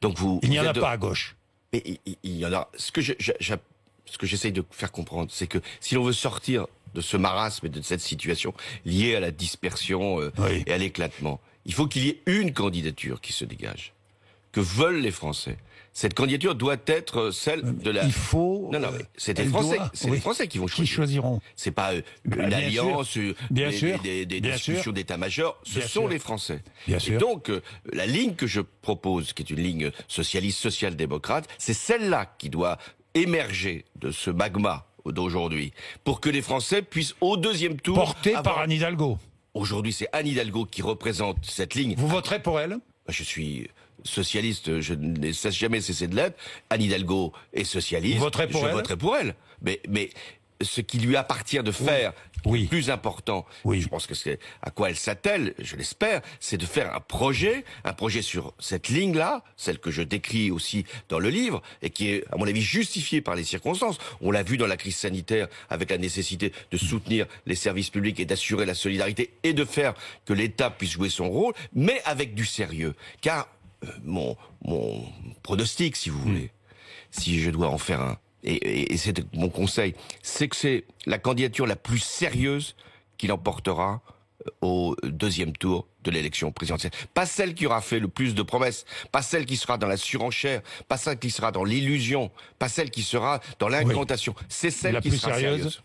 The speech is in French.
Donc Il n'y en a pas à gauche. Mais il y en a. Ce que j'essaye de faire comprendre, c'est que si l'on veut sortir de ce marasme et de cette situation liée à la dispersion et à l'éclatement, il faut qu'il y ait une candidature qui se dégage, que veulent les Français. Cette candidature doit être celle de la... Il faut... Non, mais c'est les Français, les Français qui vont choisir. Qui choisiront. C'est pas une alliance, des discussions d'état-major. Ce sont les Français. Bien sûr. Donc, la ligne que je propose, qui est une ligne socialiste, social-démocrate, c'est celle-là qui doit émerger de ce magma d'aujourd'hui, pour que les Français puissent, au deuxième tour... Porté par Anne Hidalgo. Aujourd'hui, c'est Anne Hidalgo qui représente cette ligne. Vous voterez pour elle? Je suis socialiste, je n'ai jamais cessé de l'être. Anne Hidalgo est socialiste. Vous voterez pour elle? Je voterai pour elle. Mais ce qui lui appartient de faire, le plus important, je pense que c'est à quoi elle s'attelle, je l'espère, c'est de faire un projet sur cette ligne-là, celle que je décris aussi dans le livre, et qui est, à mon avis, justifiée par les circonstances. On l'a vu dans la crise sanitaire, avec la nécessité de soutenir les services publics et d'assurer la solidarité, et de faire que l'État puisse jouer son rôle, mais avec du sérieux. Car mon pronostic, si vous voulez, si je dois en faire un, et c'est mon conseil, c'est que c'est la candidature la plus sérieuse qui l'emportera au deuxième tour de l'élection présidentielle. Pas celle qui aura fait le plus de promesses, pas celle qui sera dans la surenchère, pas celle qui sera dans l'illusion, pas celle qui sera dans l'incantation. C'est celle qui sera sérieuse.